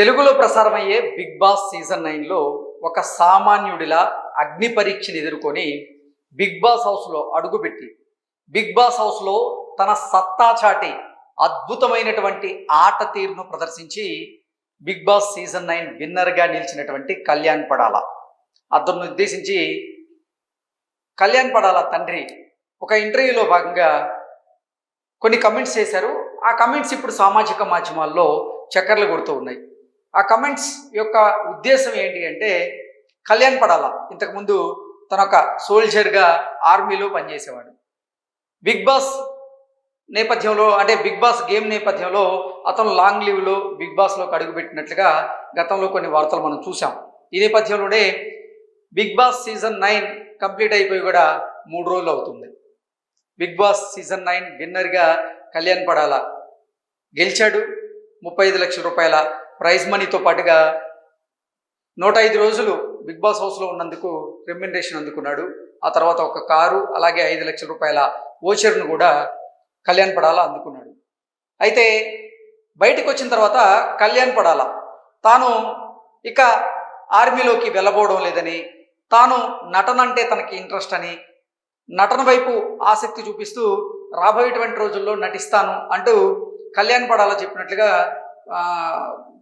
తెలుగులో ప్రసారమయ్యే big Boss season 9లో ఒక సామాన్యుడిలా అగ్ని పరీక్షను ఎదుర్కొని బిగ్ బాస్ హౌస్లో అడుగుపెట్టి బిగ్ బాస్ హౌస్లో తన సత్తా చాటి అద్భుతమైనటువంటి ఆట తీరును ప్రదర్శించి బిగ్ బాస్ సీజన్ 9 విన్నర్గా నిలిచినటువంటి కళ్యాణ్ పడాల. అతన్ని ఉద్దేశించి కళ్యాణ్ పడాల తండ్రి ఒక ఇంటర్వ్యూలో భాగంగా కొన్ని కమెంట్స్ చేశారు. ఆ కమెంట్స్ ఇప్పుడు సామాజిక మాధ్యమాల్లో చక్కర్లు కొడుతూ ఉన్నాయి. ఆ కమెంట్స్ యొక్క ఉద్దేశం ఏంటి అంటే, కళ్యాణ్ పడాల ఇంతకుముందు తన ఒక సోల్జర్గా ఆర్మీలో పనిచేసేవాడు. బిగ్ బాస్ నేపథ్యంలో అంటే బిగ్ బాస్ గేమ్ నేపథ్యంలో అతను లాంగ్ లీవ్లో బిగ్ బాస్లోకి అడుగుపెట్టినట్లుగా గతంలో కొన్ని వార్తలు మనం చూసాం. ఈ నేపథ్యంలోనే బిగ్ బాస్ సీజన్ 9 కంప్లీట్ అయిపోయి కూడా 3 రోజులు అవుతుంది. బిగ్ బాస్ సీజన్ 9 విన్నర్గా కళ్యాణ్ పడాల గెలిచాడు. 35 లక్షల రూపాయల ప్రైజ్ మనీతో పాటుగా 105 రోజులు బిగ్ బాస్ హౌస్లో ఉన్నందుకు రెమ్యునరేషన్ అందుకున్నాడు. ఆ తర్వాత ఒక కారు, అలాగే 5 లక్షల రూపాయల ఓచర్ను కూడా కళ్యాణ్ పడాల అందుకున్నాడు. అయితే బయటకు వచ్చిన తర్వాత కళ్యాణ్ పడాల తాను ఇక ఆర్మీలోకి వెళ్ళబోవడం లేదని, తాను నటన అంటే తనకి ఇంట్రెస్ట్ అని, నటన వైపు ఆసక్తి చూపిస్తూ రాబోయేటువంటి రోజుల్లో నటిస్తాను అంటూ కళ్యాణ్ పడాల చెప్పినట్లుగా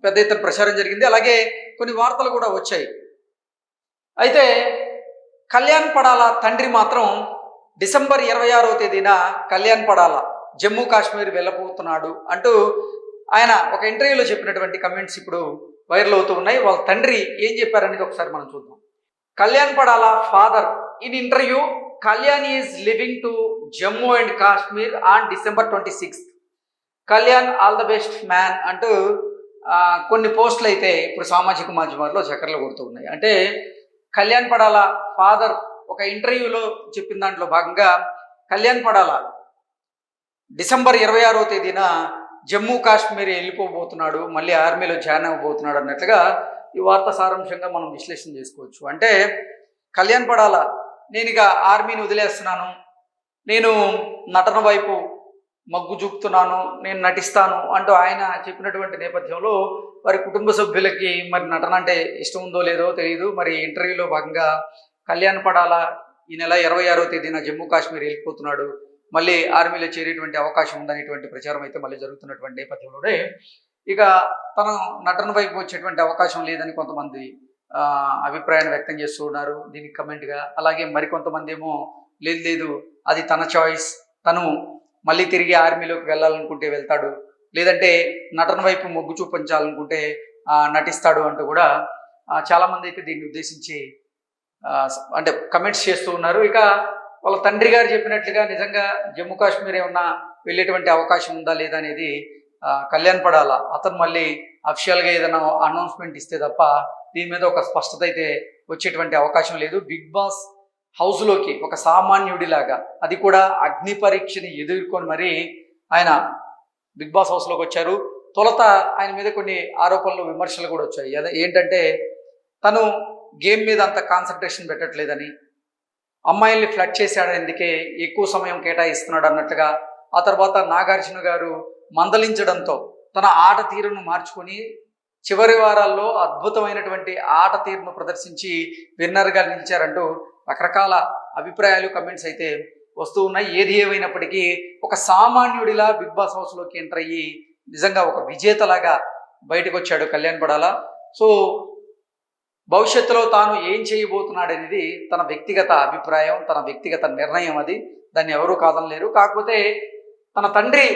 పెద్ద ఎత్తున ప్రచారం జరిగింది. అలాగే కొన్ని వార్తలు కూడా వచ్చాయి. అయితే కళ్యాణ్ పడాల తండ్రి మాత్రం డిసెంబర్ 26వ తేదీన కళ్యాణ్ పడాల జమ్మూ కాశ్మీర్ వెళ్ళబోతున్నాడు అంటూ ఆయన ఒక ఇంటర్వ్యూలో చెప్పినటువంటి కమెంట్స్ ఇప్పుడు వైరల్ అవుతూ ఉన్నాయి. వాళ్ళ తండ్రి ఏం చెప్పారనేది ఒకసారి మనం చూద్దాం. Kalyan Padala father in interview, Kalyan is living to Jammu and Kashmir on December 26th. Kalyan all the best man అంటూ కొన్ని పోస్టులు అయితే ఇప్పుడు సామాజిక మాధ్యమాల్లో చక్కర్లు కొడుతూ ఉన్నాయి. అంటే కళ్యాణ్ పడాల ఫాదర్ ఒక ఇంటర్వ్యూలో చెప్పిన దాంట్లో భాగంగా కళ్యాణ్ పడాల డిసెంబర్ 26వ తేదీన జమ్మూ కాశ్మీర్ వెళ్ళిపోబోతున్నాడు, మళ్ళీ ఆర్మీలో జాయిన్ అవ్వబోతున్నాడు అన్నట్లుగా ఈ వార్త సారాంశంగా మనం విశ్లేషణ చేసుకోవచ్చు. అంటే కళ్యాణ్ పడాల నేను ఇక ఆర్మీని వదిలేస్తున్నాను, నేను నటన వైపు మగ్గు చూపుతున్నాను, నేను నటిస్తాను అంటూ ఆయన చెప్పినటువంటి నేపథ్యంలో వారి కుటుంబ సభ్యులకి మరి నటన అంటే ఇష్టం ఉందో లేదో తెలియదు. మరి ఇంటర్వ్యూలో భాగంగా కళ్యాణ్ పడాల ఈ నెల 26వ తేదీన జమ్మూ కాశ్మీర్ వెళ్ళిపోతున్నాడు, మళ్ళీ ఆర్మీలో చేరేటువంటి అవకాశం ఉందనేటువంటి ప్రచారం అయితే మళ్ళీ జరుగుతున్నటువంటి నేపథ్యంలోనే ఇక తను నటన వైపు వచ్చేటువంటి అవకాశం లేదని కొంతమంది అభిప్రాయాన్ని వ్యక్తం చేస్తూ ఉన్నారు దీనికి కమెంట్గా. అలాగే మరికొంతమంది ఏమో లేదు అది తన చాయిస్, తను మళ్ళీ తిరిగి ఆర్మీలోకి వెళ్ళాలనుకుంటే వెళ్తాడు, లేదంటే నటన వైపు మొగ్గు చూపించాలనుకుంటే నటిస్తాడు అంటూ కూడా చాలామంది అయితే దీన్ని ఉద్దేశించి అంటే కమెంట్స్ చేస్తూ ఉన్నారు. ఇక వాళ్ళ తండ్రి గారు చెప్పినట్లుగా నిజంగా జమ్మూ కాశ్మీర్ ఏమన్నా వెళ్ళేటువంటి అవకాశం ఉందా లేదా అనేది కళ్యాణ్ పడాల అతను మళ్ళీ అఫిషియల్గా ఏదైనా అనౌన్స్మెంట్ ఇస్తే తప్ప దీని మీద ఒక స్పష్టత అయితే వచ్చేటువంటి అవకాశం లేదు. బిగ్ బాస్ హౌస్లోకి ఒక సామాన్యుడిలాగా, అది కూడా అగ్ని పరీక్షని ఎదుర్కొని మరి ఆయన బిగ్ బాస్ హౌస్లోకి వచ్చారు. తొలత ఆయన మీద కొన్ని ఆరోపణలు, విమర్శలు కూడా వచ్చాయి. ఏంటంటే తను గేమ్ మీద అంత కాన్సన్ట్రేషన్ పెట్టట్లేదని, అమ్మాయిల్ని ఫ్లడ్ చేశాడనికే ఎక్కువ సమయం కేటాయిస్తున్నాడు అన్నట్లుగా, ఆ తర్వాత నాగార్జున గారు మందలించడంతో తన ఆట తీరును మార్చుకొని చివరి వారాల్లో అద్భుతమైనటువంటి ఆట తీరును ప్రదర్శించి విన్నర్గా నిలిచారంటూ రకరకాల అభిప్రాయాలు, కమెంట్స్ అయితే వస్తూ ఉన్నాయి. ఏది ఏమైనప్పటికీ ఒక సామాన్యుడిలా బిగ్ బాస్ హౌస్లోకి ఎంటర్ అయ్యి నిజంగా ఒక విజేతలాగా బయటకు వచ్చాడు కళ్యాణ్ పడాల. సో భవిష్యత్తులో తాను ఏం చేయబోతున్నాడనేది తన వ్యక్తిగత అభిప్రాయం, తన వ్యక్తిగత నిర్ణయం. అది దాన్ని ఎవరూ కాదనలేరు. కాకపోతే తన తండ్రి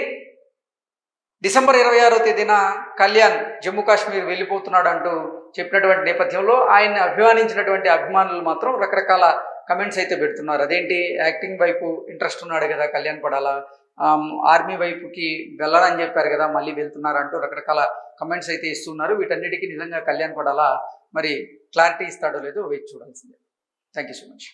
డిసెంబర్ 26వ తేదీన కళ్యాణ్ జమ్మూ కాశ్మీర్ వెళ్ళిపోతున్నాడు అంటూ చెప్పినటువంటి నేపథ్యంలో ఆయన్ని అభిమానించినటువంటి అభిమానులు మాత్రం రకరకాల కమెంట్స్ అయితే పెడుతున్నారు. అదేంటి, యాక్టింగ్ వైపు ఇంట్రెస్ట్ ఉన్నాడు కదా కళ్యాణ్ పడాల, ఆర్మీ వైపుకి వెళ్ళాలని చెప్పారు కదా, మళ్ళీ వెళ్తున్నారు అంటూ రకరకాల కమెంట్స్ అయితే ఇస్తున్నారు. వీటన్నిటికీ నిజంగా కళ్యాణ్ పడాల మరి క్లారిటీ ఇస్తాడో లేదో వేచి చూడాల్సిందే. Thank you so much.